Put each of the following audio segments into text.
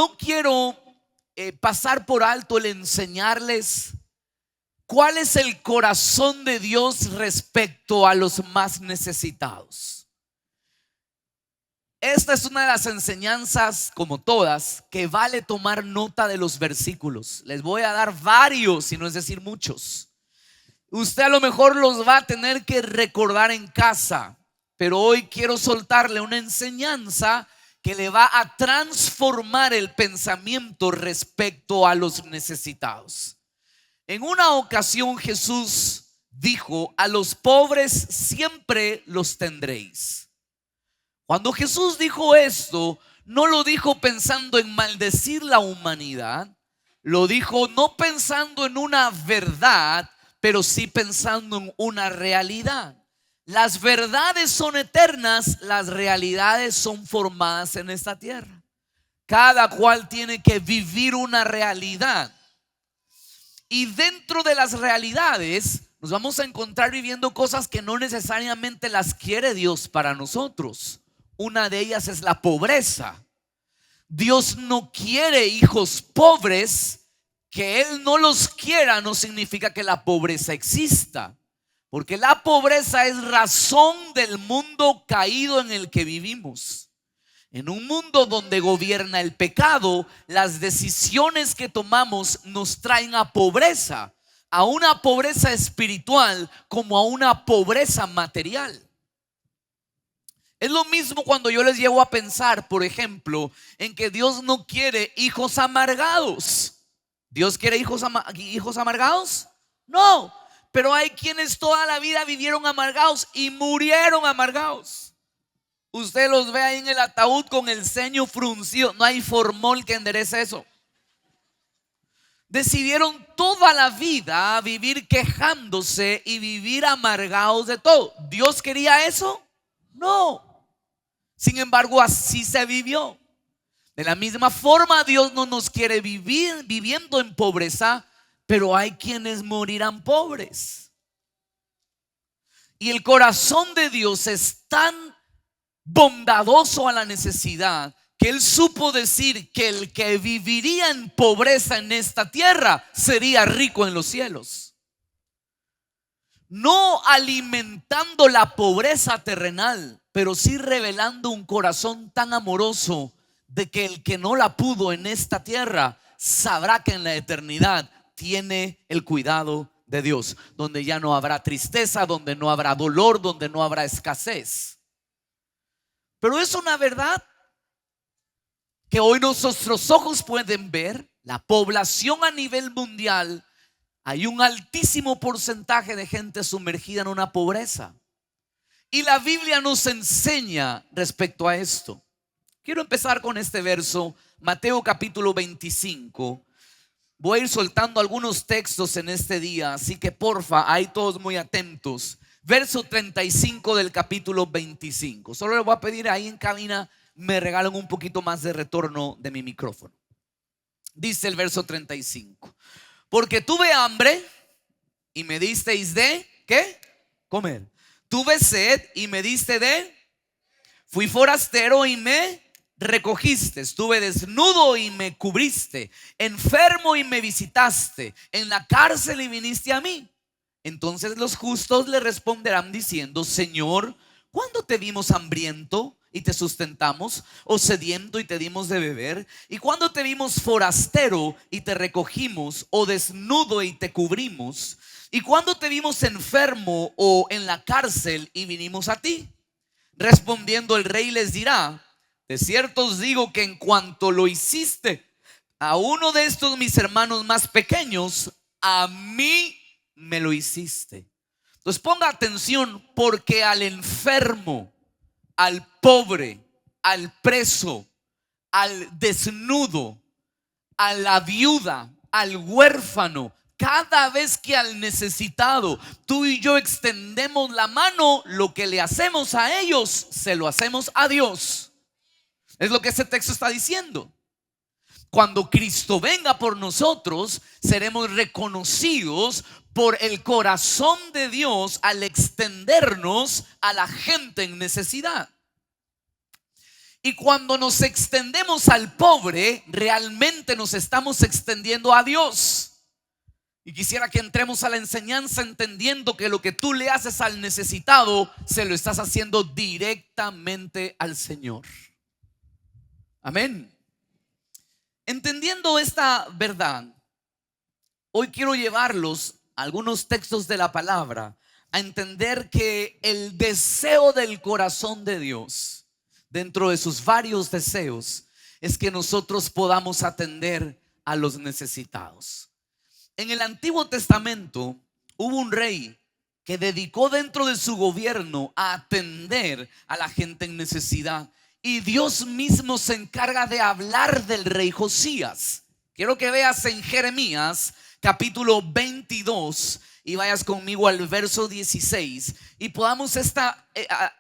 no quiero pasar por alto el enseñarles cuál es el corazón de Dios respecto a los más necesitados. Esta es una de las enseñanzas, como todas, que vale tomar nota de los versículos. Les voy a dar varios, si no es decir muchos. Usted a lo mejor los va a tener que recordar en casa, pero hoy quiero soltarle una enseñanza que le va a transformar el pensamiento respecto a los necesitados. En una ocasión Jesús dijo: a los pobres siempre los tendréis. Cuando Jesús dijo esto, no lo dijo pensando en maldecir la humanidad, lo dijo no pensando en una verdad, pero sí pensando en una realidad. Las verdades son eternas, las realidades son formadas en esta tierra. Cada cual tiene que vivir una realidad. Y dentro de las realidades nos vamos a encontrar viviendo cosas que no necesariamente las quiere Dios para nosotros. Una de ellas es la pobreza. Dios no quiere hijos pobres. Que Él no los quiera no significa que la pobreza exista, porque la pobreza es razón del mundo caído en el que vivimos. En un mundo donde gobierna el pecado, las decisiones que tomamos nos traen a pobreza, a una pobreza espiritual como a una pobreza material. Es lo mismo cuando yo les llevo a pensar, por ejemplo, en que Dios no quiere hijos amargados. ¿Dios quiere hijos amargados? No, pero hay quienes toda la vida vivieron amargados y murieron amargados. Usted los ve ahí en el ataúd con el ceño fruncido. No hay formol que enderece eso. Decidieron toda la vida vivir quejándose y vivir amargados de todo. ¿Dios quería eso? No. Sin embargo, así se vivió. De la misma forma, Dios no nos quiere vivir viviendo en pobreza, pero hay quienes morirán pobres. Y el corazón de Dios es tan bondadoso a la necesidad que Él supo decir que el que viviría en pobreza en esta tierra sería rico en los cielos. No alimentando la pobreza terrenal, pero sí revelando un corazón tan amoroso de que el que no la pudo en esta tierra sabrá que en la eternidad tiene el cuidado de Dios, donde ya no habrá tristeza, donde no habrá dolor, donde no habrá escasez. Pero es una verdad que hoy nuestros ojos pueden ver. La población a nivel mundial, hay un altísimo porcentaje de gente sumergida en una pobreza, y la Biblia nos enseña respecto a esto. Quiero empezar con este verso, Mateo capítulo 25. Voy a ir soltando algunos textos en este día, así que porfa, ahí todos muy atentos. Verso 35 del capítulo 25. Solo les voy a pedir ahí en cabina me regalen un poquito más de retorno de mi micrófono. Dice el verso 35: porque tuve hambre y me disteis de ¿qué? Comer. Tuve sed y me diste de. Fui forastero y me recogiste. Estuve desnudo y me cubriste. Enfermo y me visitaste. En la cárcel y viniste a mí. Entonces los justos le responderán diciendo: Señor, ¿cuándo te vimos hambriento y te sustentamos, o sediento y te dimos de beber? ¿Y cuándo te vimos forastero y te recogimos, o desnudo y te cubrimos? ¿Y cuándo te vimos enfermo o en la cárcel y vinimos a ti? Respondiendo el rey les dirá: de cierto os digo que en cuanto lo hiciste a uno de estos mis hermanos más pequeños, a mí me lo hiciste. Entonces ponga atención, porque al enfermo, al pobre, al preso, al desnudo, a la viuda, al huérfano, cada vez que al necesitado tú y yo extendemos la mano, lo que le hacemos a ellos se lo hacemos a Dios. Es lo que ese texto está diciendo. Cuando Cristo venga por nosotros, seremos reconocidos por el corazón de Dios al extendernos a la gente en necesidad. Y cuando nos extendemos al pobre, realmente nos estamos extendiendo a Dios. Y quisiera que entremos a la enseñanza entendiendo que lo que tú le haces al necesitado, se lo estás haciendo directamente al Señor. Amén. Entendiendo esta verdad, hoy quiero llevarlos a algunos textos de la palabra a entender que el deseo del corazón de Dios, dentro de sus varios deseos, es que nosotros podamos atender a los necesitados. En el Antiguo Testamento hubo un rey que dedicó dentro de su gobierno a atender a la gente en necesidad. Y Dios mismo se encarga de hablar del rey Josías. Quiero que veas en Jeremías capítulo 22 y vayas conmigo al verso 16 y podamos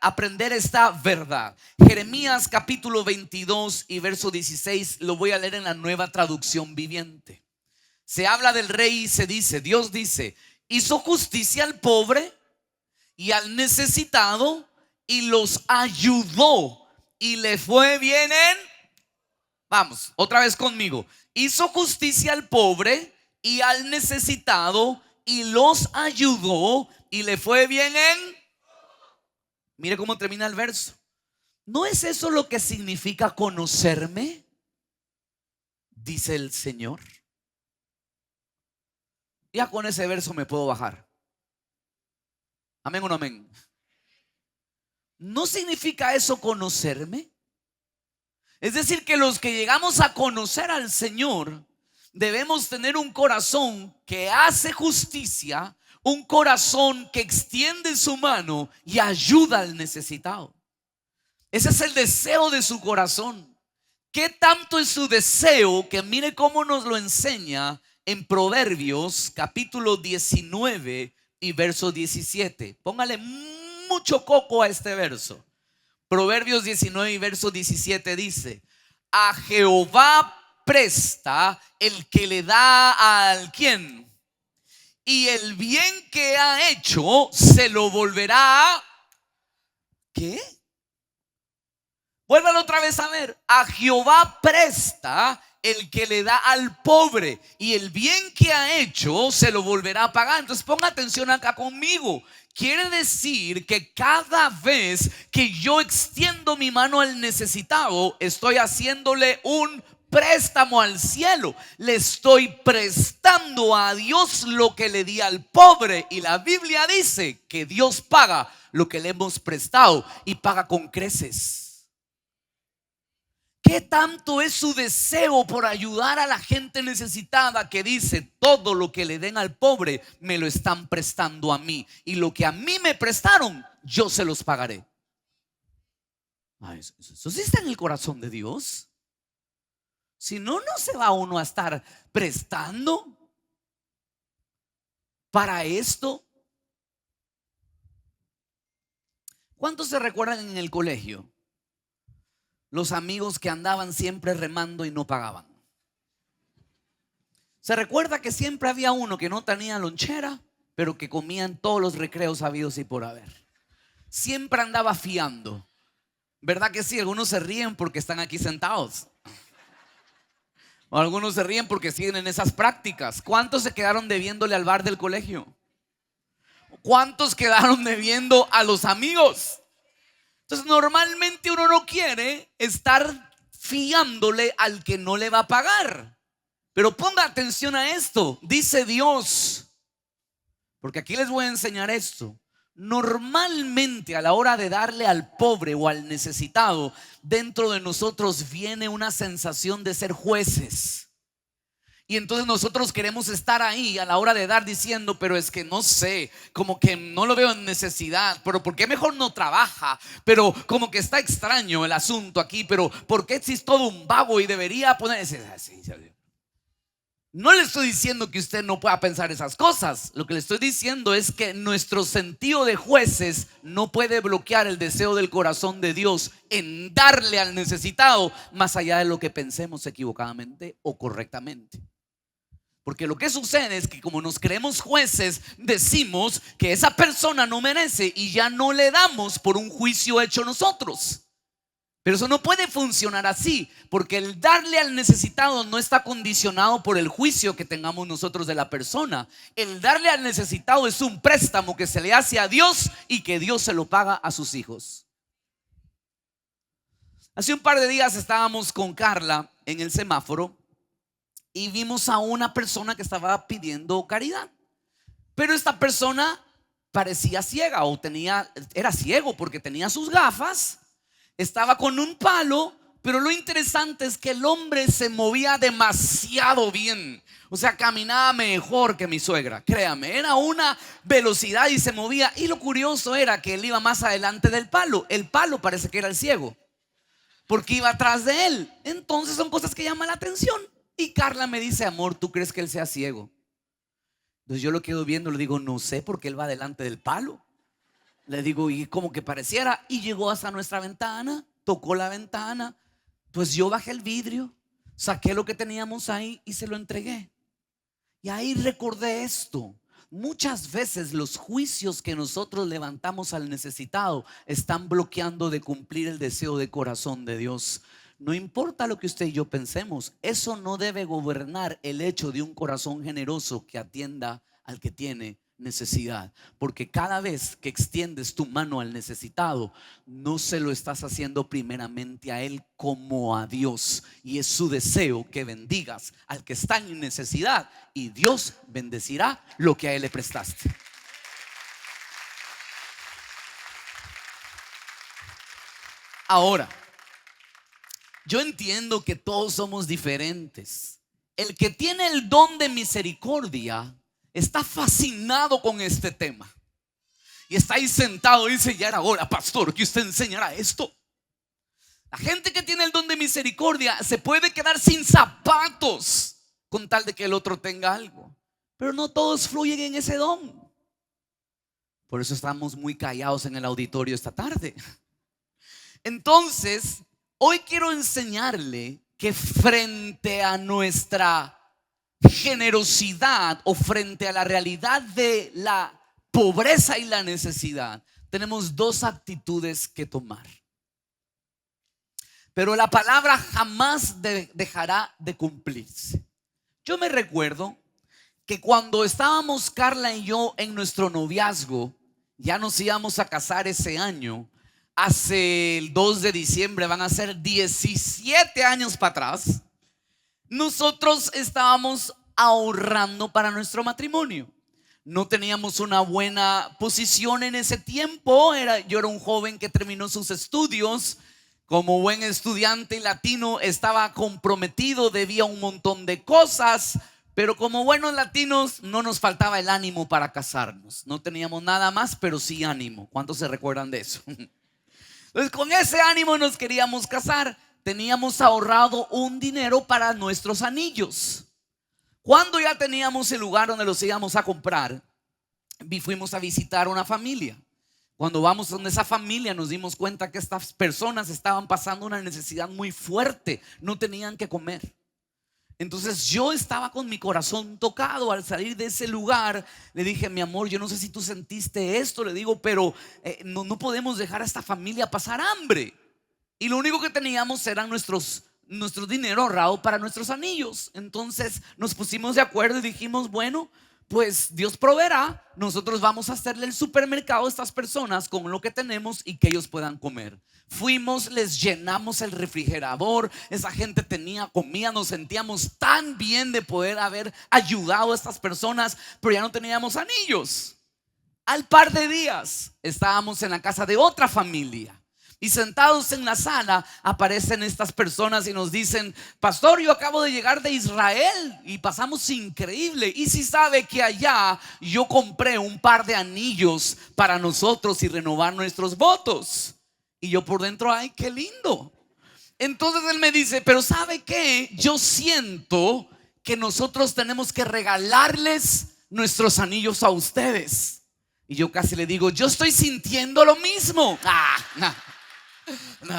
aprender esta verdad. Jeremías capítulo 22 y verso 16 lo voy a leer en la Nueva Traducción Viviente. Se habla del rey y se dice, Dios dice, hizo justicia al pobre y al necesitado y los ayudó y le fue bien vamos, otra vez conmigo. Hizo justicia al pobre y al necesitado y los ayudó y le fue bien Mire cómo termina el verso. ¿No es eso lo que significa conocerme? Dice el Señor. Ya con ese verso me puedo bajar. Amén o no amén. ¿No significa eso conocerme? Es decir, que los que llegamos a conocer al Señor debemos tener un corazón que hace justicia, un corazón que extiende su mano y ayuda al necesitado. Ese es el deseo de su corazón. ¿Qué tanto es su deseo? Que mire cómo nos lo enseña en Proverbios capítulo 19 y verso 17. Póngale mucho coco a este verso. Proverbios 19 y verso 17 dice: a Jehová presta el que le da al ¿quién? Y el bien que ha hecho se lo volverá. ¿Qué? Vuélvalo otra vez a ver. A Jehová presta el que le da al pobre, y el bien que ha hecho se lo volverá a pagar. Entonces ponga atención acá conmigo. Quiere decir que cada vez que yo extiendo mi mano al necesitado, estoy haciéndole un préstamo al cielo. Le estoy prestando a Dios lo que le di al pobre. Y la Biblia dice que Dios paga lo que le hemos prestado, y paga con creces. ¿Qué tanto es su deseo por ayudar a la gente necesitada, que dice: todo lo que le den al pobre me lo están prestando a mí, y lo que a mí me prestaron yo se los pagaré? Eso sí está en el corazón de Dios. Si no, no se va uno a estar prestando para esto. ¿Cuántos se recuerdan en el colegio los amigos que andaban siempre remando y no pagaban? Se recuerda que siempre había uno que no tenía lonchera, pero que comía en todos los recreos habidos y por haber. Siempre andaba fiando. ¿Verdad que sí? Algunos se ríen porque están aquí sentados, o algunos se ríen porque siguen en esas prácticas. ¿Cuántos se quedaron debiéndole al bar del colegio? ¿Cuántos quedaron debiendo a los amigos? Entonces normalmente uno no quiere estar fiándole al que no le va a pagar. Pero ponga atención a esto. Dice Dios, porque aquí les voy a enseñar esto. Normalmente a la hora de darle al pobre o al necesitado, dentro de nosotros viene una sensación de ser jueces. Y entonces nosotros queremos estar ahí a la hora de dar diciendo: pero es que no sé, como que no lo veo en necesidad, pero ¿por qué mejor no trabaja? Pero como que está extraño el asunto aquí, pero ¿por qué si es todo un vago y debería ponerse así? No le estoy diciendo que usted no pueda pensar esas cosas. Lo que le estoy diciendo es que nuestro sentido de jueces no puede bloquear el deseo del corazón de Dios en darle al necesitado, más allá de lo que pensemos equivocadamente o correctamente. Porque lo que sucede es que como nos creemos jueces, decimos que esa persona no merece y ya no le damos por un juicio hecho nosotros. Pero eso no puede funcionar así, porque el darle al necesitado no está condicionado por el juicio que tengamos nosotros de la persona. El darle al necesitado es un préstamo que se le hace a Dios y que Dios se lo paga a sus hijos. Hace un par de días estábamos con Carla en el semáforo y vimos a una persona que estaba pidiendo caridad. Pero esta persona parecía ciega o era ciego porque tenía sus gafas. Estaba con un palo, pero lo interesante es que el hombre se movía demasiado bien. O sea, caminaba mejor que mi suegra, créame, era una velocidad y se movía. Y lo curioso era que él iba más adelante del palo. El palo parece que era el ciego, porque iba atrás de él. Entonces son cosas que llaman la atención. Y Carla me dice: amor, ¿tú crees que él sea ciego? Entonces yo lo quedo viendo, le digo: no sé, porque él va delante del palo. Le digo: y como que pareciera. Y llegó hasta nuestra ventana, tocó la ventana. Pues yo bajé el vidrio, saqué lo que teníamos ahí y se lo entregué. Y ahí recordé esto: muchas veces los juicios que nosotros levantamos al necesitado están bloqueando de cumplir el deseo de corazón de Dios. No importa lo que usted y yo pensemos, eso no debe gobernar el hecho de un corazón generoso que atienda al que tiene necesidad. Porque cada vez que extiendes tu mano al necesitado, no se lo estás haciendo primeramente a él como a Dios. Y es su deseo que bendigas al que está en necesidad, y Dios bendecirá lo que a él le prestaste. Ahora, yo entiendo que todos somos diferentes. El que tiene el don de misericordia está fascinado con este tema y está ahí sentado y dice: ya era hora, pastor, que usted enseñara esto. La gente que tiene el don de misericordia se puede quedar sin zapatos con tal de que el otro tenga algo, pero no todos fluyen en ese don. Por eso estamos muy callados en el auditorio esta tarde. Entonces, hoy quiero enseñarle que frente a nuestra generosidad o frente a la realidad de la pobreza y la necesidad, tenemos dos actitudes que tomar. Pero la palabra jamás dejará de cumplirse. Yo me recuerdo que cuando estábamos Carla y yo en nuestro noviazgo, ya nos íbamos a casar ese año. Hace el 2 de diciembre van a ser 17 años para atrás. Nosotros estábamos ahorrando para nuestro matrimonio. No teníamos una buena posición en ese tiempo. Yo era un joven que terminó sus estudios. Como buen estudiante latino estaba comprometido, debía un montón de cosas. Pero como buenos latinos no nos faltaba el ánimo para casarnos. No teníamos nada más, pero sí ánimo. ¿Cuántos se recuerdan de eso? Entonces con ese ánimo nos queríamos casar. Teníamos ahorrado un dinero para nuestros anillos. Cuando ya teníamos el lugar donde los íbamos a comprar, fuimos a visitar una familia. Cuando vamos donde esa familia nos dimos cuenta que estas personas estaban pasando una necesidad muy fuerte. No tenían que comer. Entonces yo estaba con mi corazón tocado al salir de ese lugar. Le dije: mi amor, yo no sé si tú sentiste esto, le digo, pero no podemos dejar a esta familia pasar hambre. Y lo único que teníamos eran nuestros dinero ahorrado para nuestros anillos. Entonces nos pusimos de acuerdo y dijimos: bueno, pues Dios proveerá. Nosotros vamos a hacerle el supermercado a estas personas con lo que tenemos y que ellos puedan comer. Fuimos, les llenamos el refrigerador. Esa gente tenía comida. Nos sentíamos tan bien de poder haber ayudado a estas personas, pero ya no teníamos anillos. Al par de días estábamos en la casa de otra familia. Y sentados en la sala aparecen estas personas y nos dicen: pastor, yo acabo de llegar de Israel y pasamos increíble. Y si sabe que allá yo compré un par de anillos para nosotros y renovar nuestros votos. Y yo por dentro: ay, qué lindo. Entonces él me dice: pero ¿sabe qué? Yo siento que nosotros tenemos que regalarles nuestros anillos a ustedes. Y yo casi le digo: yo estoy sintiendo lo mismo.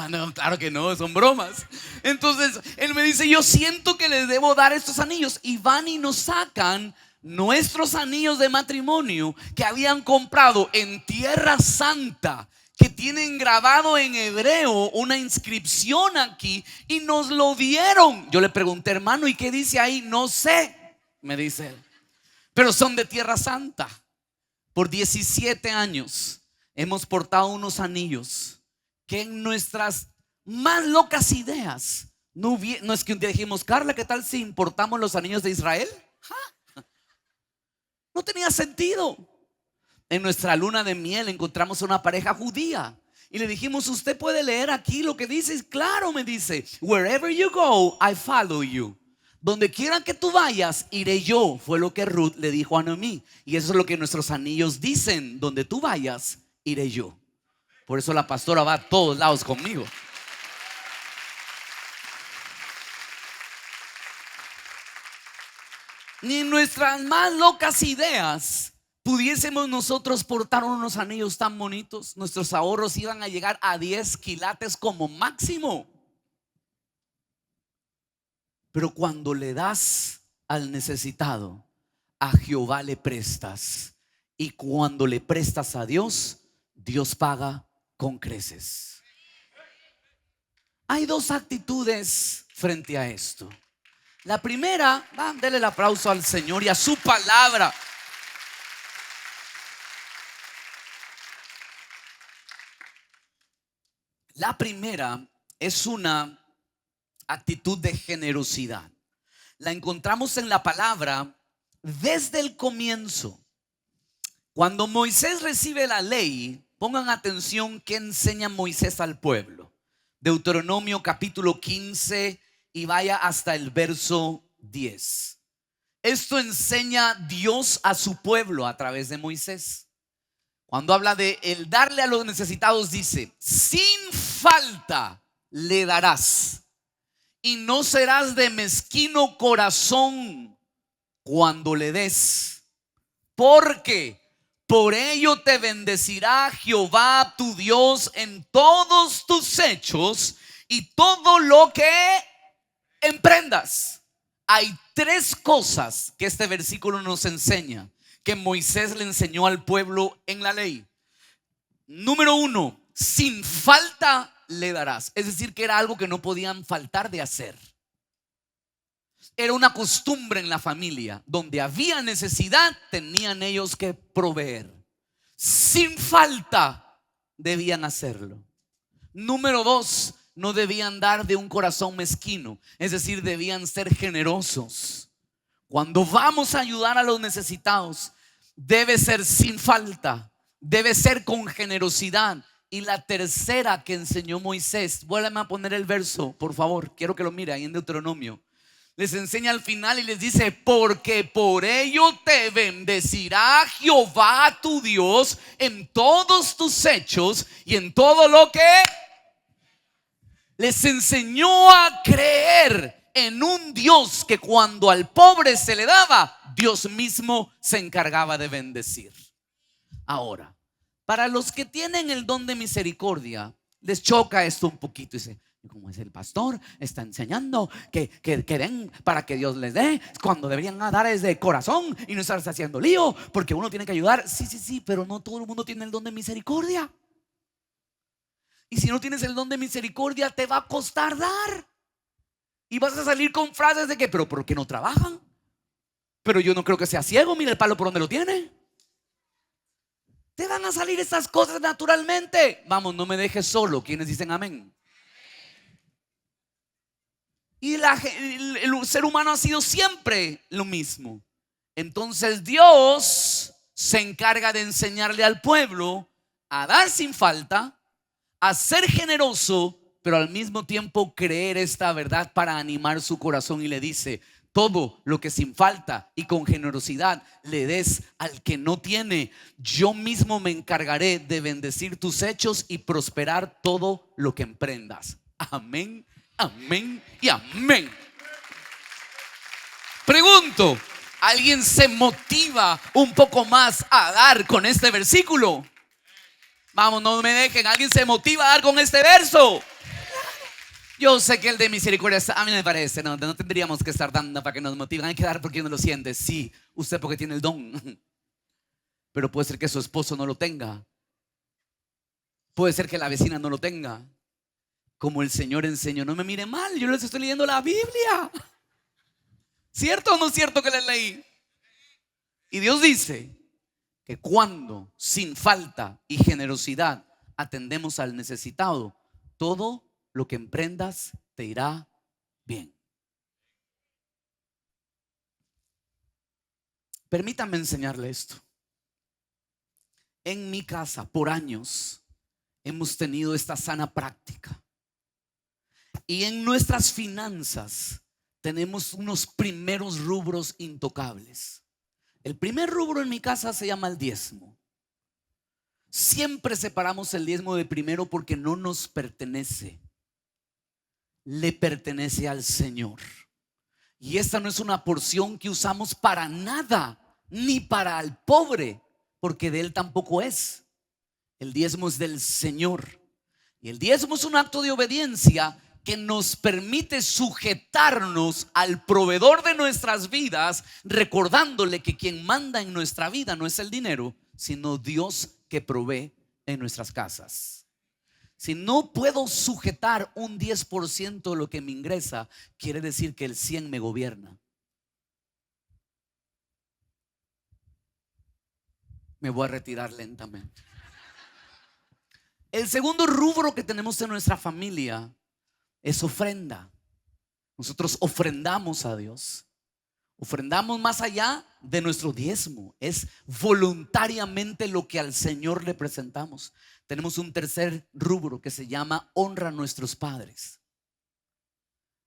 No, claro que no, son bromas. Entonces él me dice: yo siento que les debo dar estos anillos. Y van y nos sacan nuestros anillos de matrimonio que habían comprado en Tierra Santa, que tienen grabado en hebreo una inscripción aquí y nos lo dieron. Yo le pregunté, hermano, ¿y qué dice ahí? No sé, me dice él, pero son de Tierra Santa. Por 17 años hemos portado unos anillos que en nuestras más locas ideas no es que un día dijimos, Carla, ¿qué tal si importamos los anillos de Israel? No tenía sentido. En nuestra luna de miel encontramos una pareja judía y le dijimos, ¿usted puede leer aquí lo que dice? Claro, me dice, wherever you go, I follow you. Donde quiera que tú vayas, iré yo. Fue lo que Ruth le dijo a Noemí. Y eso es lo que nuestros anillos dicen: donde tú vayas, iré yo. Por eso la pastora va a todos lados conmigo. Ni en nuestras más locas ideas pudiésemos nosotros portar unos anillos tan bonitos. Nuestros ahorros iban a llegar a 10 quilates como máximo. Pero cuando le das al necesitado, a Jehová le prestas. Y cuando le prestas a Dios, Dios paga con creces. Hay dos actitudes frente a esto. La primera, denle el aplauso al Señor y a su palabra. La primera es una actitud de generosidad. La encontramos en la palabra desde el comienzo. Cuando Moisés recibe la ley, pongan atención qué enseña Moisés al pueblo. Deuteronomio capítulo 15 y vaya hasta el verso 10. Esto enseña Dios a su pueblo a través de Moisés. Cuando habla de el darle a los necesitados, dice: sin falta le darás, y no serás de mezquino corazón cuando le des, porque por ello te bendecirá Jehová tu Dios en todos tus hechos y todo lo que emprendas. Hay tres cosas que este versículo nos enseña, que Moisés le enseñó al pueblo en la ley. Número uno, sin falta le darás. Es decir, que era algo que no podían faltar de hacer. Era una costumbre en la familia. Donde había necesidad, tenían ellos que proveer. Sin falta debían hacerlo. Número dos, no debían dar de un corazón mezquino. Es decir, debían ser generosos. Cuando vamos a ayudar a los necesitados, debe ser sin falta, debe ser con generosidad. Y la tercera que enseñó Moisés, vuélveme a poner el verso, por favor, quiero que lo mire ahí en Deuteronomio. Les enseña al final y les dice: porque por ello te bendecirá Jehová tu Dios en todos tus hechos y en todo lo que. Les enseñó a creer en un Dios que cuando al pobre se le daba, Dios mismo se encargaba de bendecir. Ahora, para los que tienen el don de misericordia, les choca esto un poquito. Dice: como es el pastor, está enseñando que den para que Dios les dé, cuando deberían dar es de corazón y no estarse haciendo lío, porque uno tiene que ayudar. Sí, pero no todo el mundo tiene el don de misericordia. Y si no tienes el don de misericordia, te va a costar dar. Y vas a salir con frases de que, pero ¿por qué no trabajan? Pero yo no creo que sea ciego, mira el palo por donde lo tiene. Te van a salir estas cosas naturalmente. Vamos, no me dejes solo. ¿Quiénes dicen amén? Y el ser humano ha sido siempre lo mismo. Entonces Dios se encarga de enseñarle al pueblo a dar sin falta, a ser generoso, pero al mismo tiempo creer esta verdad para animar su corazón. Y le dice: todo lo que sin falta y con generosidad le des al que no tiene, yo mismo me encargaré de bendecir tus hechos y prosperar todo lo que emprendas. Amén, amén y amén. Pregunto: ¿alguien se motiva un poco más a dar con este versículo? Vamos, no me dejen. ¿Alguien se motiva a dar con este verso? Yo sé que el de misericordia, a mí me parece, no tendríamos que estar dando para que nos motiven. Hay que dar porque uno lo siente. Sí, usted porque tiene el don, pero puede ser que su esposo no lo tenga. Puede ser que la vecina no lo tenga. Como el Señor enseñó, no me mire mal, yo les estoy leyendo la Biblia. ¿Cierto o no es cierto que les leí? Y Dios dice que cuando sin falta y generosidad atendemos al necesitado, todo lo que emprendas te irá bien. Permítame enseñarle esto. En mi casa, por años, hemos tenido esta sana práctica. Y en nuestras finanzas tenemos unos primeros rubros intocables. El primer rubro en mi casa se llama el diezmo. Siempre separamos el diezmo de primero porque no nos pertenece. Le pertenece al Señor. Y esta no es una porción que usamos para nada, ni para el pobre, porque de él tampoco es. El diezmo es del Señor. Y el diezmo es un acto de obediencia que nos permite sujetarnos al proveedor de nuestras vidas, recordándole que quien manda en nuestra vida no es el dinero, sino Dios que provee en nuestras casas. Si no puedo sujetar un 10% de lo que me ingresa, quiere decir que el 100 me gobierna. Me voy a retirar lentamente. El segundo rubro que tenemos en nuestra familia es ofrenda. Nosotros ofrendamos a Dios. Ofrendamos más allá de nuestro diezmo. Es voluntariamente lo que al Señor le presentamos. Tenemos un tercer rubro que se llama honra a nuestros padres.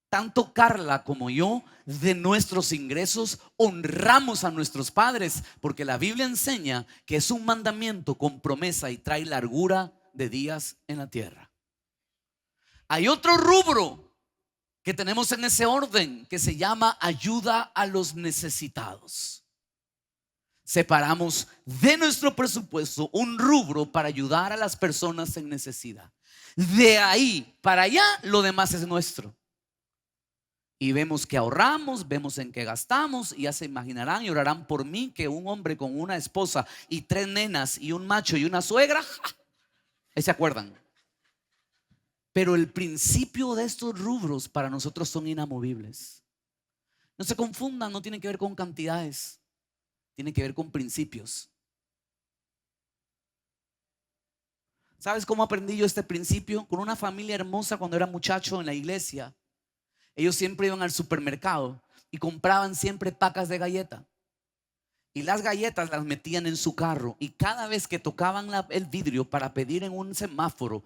Tanto Carla como yo, de nuestros ingresos, honramos a nuestros padres, porque la Biblia enseña que es un mandamiento con promesa y trae largura de días en la tierra. Hay otro rubro que tenemos en ese orden que se llama ayuda a los necesitados. Separamos de nuestro presupuesto un rubro para ayudar a las personas en necesidad. De ahí para allá lo demás es nuestro. Y vemos que ahorramos, vemos en qué gastamos. Y ya se imaginarán y orarán por mí que un hombre con una esposa y 3 nenas y un macho y una suegra, ahí se acuerdan. Pero el principio de estos rubros para nosotros son inamovibles. No se confundan, no tienen que ver con cantidades, tienen que ver con principios. ¿Sabes cómo aprendí yo este principio? Con una familia hermosa cuando era muchacho en la iglesia. Ellos siempre iban al supermercado y compraban siempre pacas de galleta. Y las galletas las metían en su carro. Y cada vez que tocaban el vidrio para pedir en un semáforo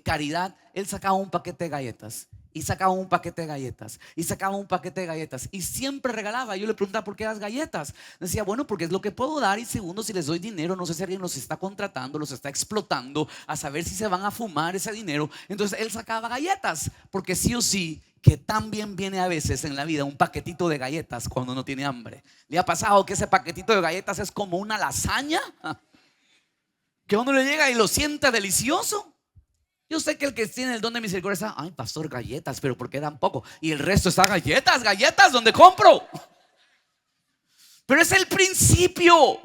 caridad, él sacaba un paquete de galletas. Y sacaba un paquete de galletas. Y sacaba un paquete de galletas. Y siempre regalaba. Yo le preguntaba por qué las galletas. Decía, bueno, porque es lo que puedo dar. Y segundo, si les doy dinero, no sé si alguien los está contratando, los está explotando, a saber si se van a fumar ese dinero. Entonces él sacaba galletas. Porque sí o sí, que también viene a veces en la vida un paquetito de galletas cuando uno tiene hambre. ¿Le ha pasado que ese paquetito de galletas es como una lasaña? Que uno le llega y lo siente delicioso. Yo sé que el que tiene el don de misericordia está, ay, pastor, galletas, pero ¿por qué dan poco? Y el resto está galletas, galletas, ¿dónde compro? Pero es el principio.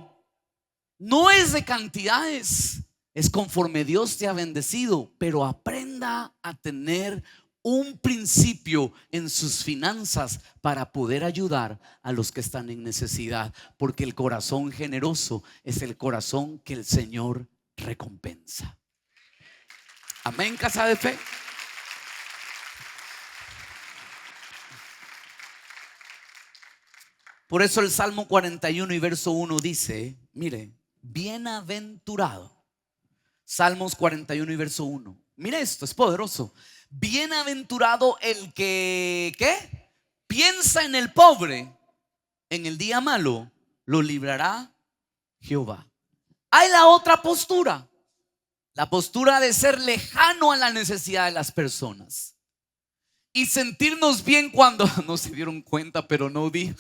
No es de cantidades, es conforme Dios te ha bendecido. Pero aprenda a tener un principio en sus finanzas para poder ayudar a los que están en necesidad, porque el corazón generoso es el corazón que el Señor recompensa. Amén, casa de fe. Por eso el Salmo 41 y verso 1 dice, mire, bienaventurado. Salmos 41 y verso 1. Mire esto, es poderoso. Bienaventurado el que, ¿qué? Piensa en el pobre, en el día malo lo librará Jehová. Hay la otra postura, la postura de ser lejano a la necesidad de las personas y sentirnos bien cuando no se dieron cuenta, pero no di.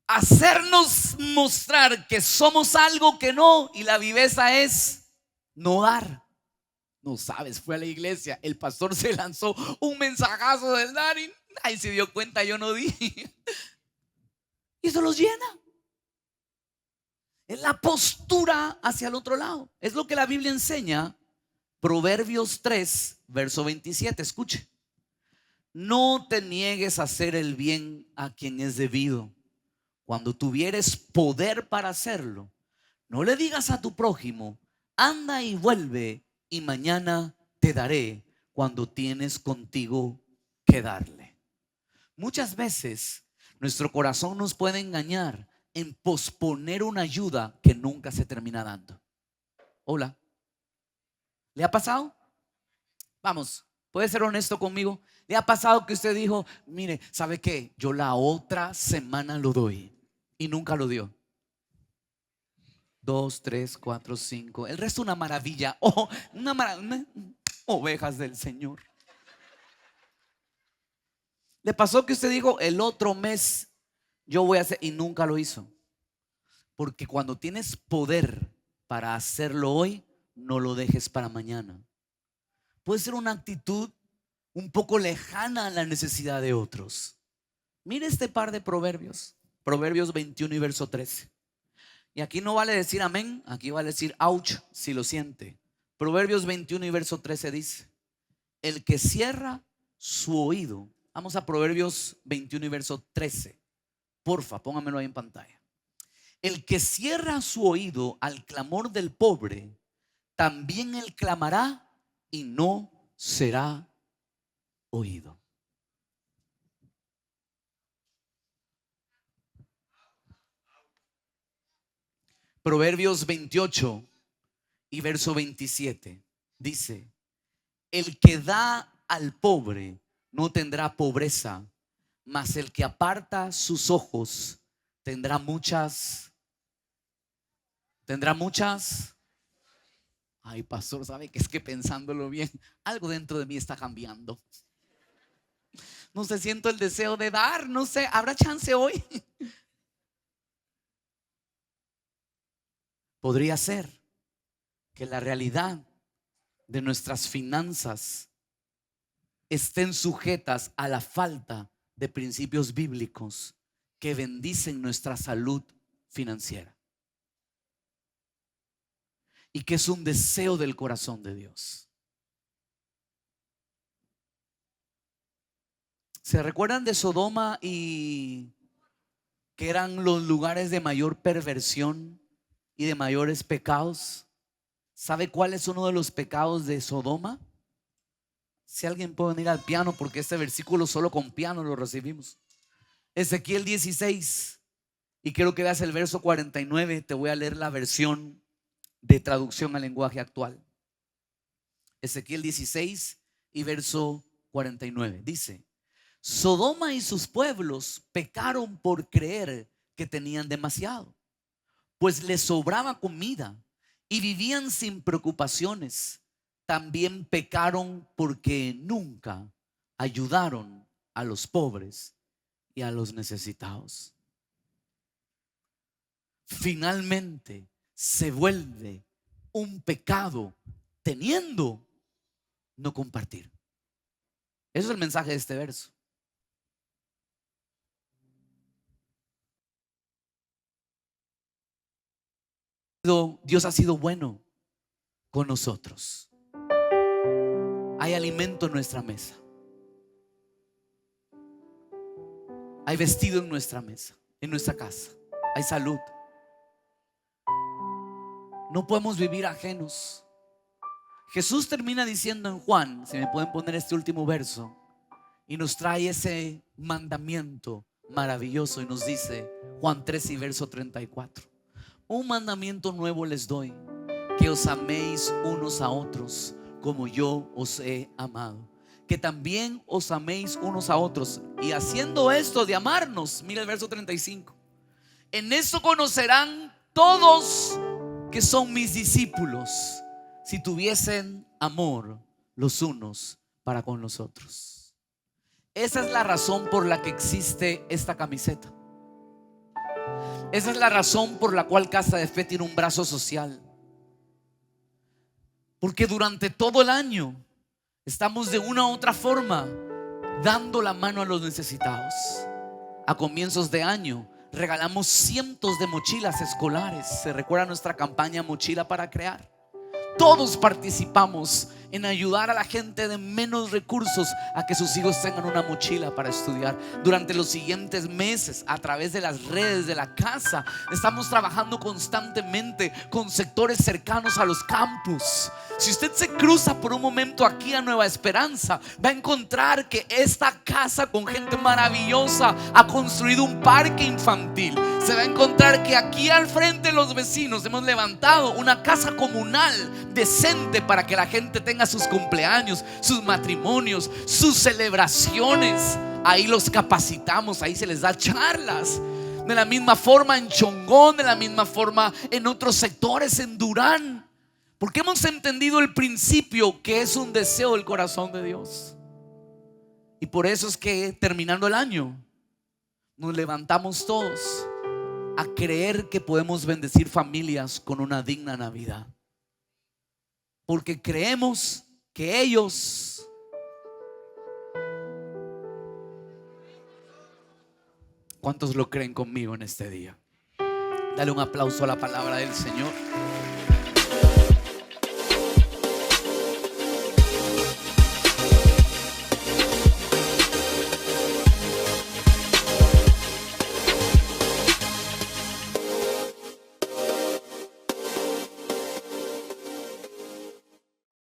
Hacernos mostrar que somos algo que no, y la viveza es no dar. No sabes, fue a la iglesia, el pastor se lanzó un mensajazo del dar y ahí se dio cuenta, yo no di. Y eso los llena. Es la postura hacia el otro lado. Es lo que la Biblia enseña. Proverbios 3, verso 27. Escuche. No te niegues a hacer el bien a quien es debido. Cuando tuvieres poder para hacerlo, no le digas a tu prójimo, anda y vuelve, y mañana te daré, cuando tienes contigo que darle. Muchas veces nuestro corazón nos puede engañar en posponer una ayuda que nunca se termina dando. Hola, ¿le ha pasado? Vamos, puede ser honesto conmigo. ¿Le ha pasado que usted dijo, mire, ¿sabe qué? Yo la otra semana lo doy, y nunca lo dio? 2, 3, 4, 5. El resto una maravilla. Oh, una maravilla. Ovejas del Señor. ¿Le pasó que usted dijo el otro mes yo voy a hacer y nunca lo hizo? Porque cuando tienes poder para hacerlo hoy, no lo dejes para mañana. Puede ser una actitud un poco lejana a la necesidad de otros. Mire este par de proverbios. Proverbios 21 y verso 13. Y aquí no vale decir amén, aquí vale decir ouch si lo siente. Proverbios 21 y verso 13 dice: el que cierra su oído. Vamos a Proverbios 21 y verso 13. Porfa, póngamelo ahí en pantalla. El que cierra su oído al clamor del pobre, también él clamará y no será oído. Proverbios 28 y verso 27 dice: el que da al pobre no tendrá pobreza, mas el que aparta sus ojos tendrá muchas. Ay, pastor, sabe que es que pensándolo bien, algo dentro de mí está cambiando. No sé, siento el deseo de dar, no sé, ¿habrá chance hoy? Podría ser que la realidad de nuestras finanzas estén sujetas a la falta de principios bíblicos que bendicen nuestra salud financiera, y que es un deseo del corazón de Dios. ¿Se recuerdan de Sodoma y que eran los lugares de mayor perversión y de mayores pecados? ¿Sabe cuál es uno de los pecados de Sodoma? Si alguien puede venir al piano, porque este versículo solo con piano lo recibimos. Ezequiel 16, y quiero que veas el verso 49. Te voy a leer la versión de traducción al lenguaje actual. Ezequiel 16 y verso 49 dice: Sodoma y sus pueblos pecaron por creer que tenían demasiado, pues les sobraba comida y vivían sin preocupaciones. También pecaron porque nunca ayudaron a los pobres y a los necesitados. Finalmente se vuelve un pecado teniendo no compartir. Eso es el mensaje de este verso. Dios ha sido bueno con nosotros. Hay alimento en nuestra mesa, hay vestido en nuestra mesa, en nuestra casa, hay salud. No podemos vivir ajenos. Jesús termina diciendo en Juan, si me pueden poner este último verso, y nos trae ese mandamiento maravilloso y nos dice, Juan 3 y verso 34: un mandamiento nuevo les doy, que os améis unos a otros como yo os he amado, que también os améis unos a otros. Y haciendo esto de amarnos, mira el verso 35, en esto conocerán todos que son mis discípulos, si tuviesen amor los unos para con los otros. Esa es la razón por la que existe esta camiseta. Esa es la razón por la cual Casa de Fe tiene un brazo social. Porque durante todo el año estamos de una u otra forma dando la mano a los necesitados. A comienzos de año regalamos cientos de mochilas escolares. ¿Se recuerda nuestra campaña Mochila para Crear? Todos participamos en ayudar a la gente de menos recursos a que sus hijos tengan una mochila para estudiar. Durante los siguientes meses, a través de las redes de la casa, estamos trabajando constantemente con sectores cercanos a los campus. Si usted se cruza por un momento aquí a Nueva Esperanza, va a encontrar que esta casa con gente maravillosa ha construido un parque infantil. Se va a encontrar que aquí al frente los vecinos hemos levantado una casa comunal decente para que la gente tenga sus cumpleaños, sus matrimonios, sus celebraciones. Ahí los capacitamos, ahí se les da charlas. De la misma forma en Chongón, de la misma forma en otros sectores, en Durán. Porque hemos entendido el principio que es un deseo del corazón de Dios. Y por eso es que terminando el año nos levantamos todos a creer que podemos bendecir familias con una digna Navidad. Porque creemos que ellos ¿cuántos lo creen conmigo en este día? Dale un aplauso a la palabra del Señor.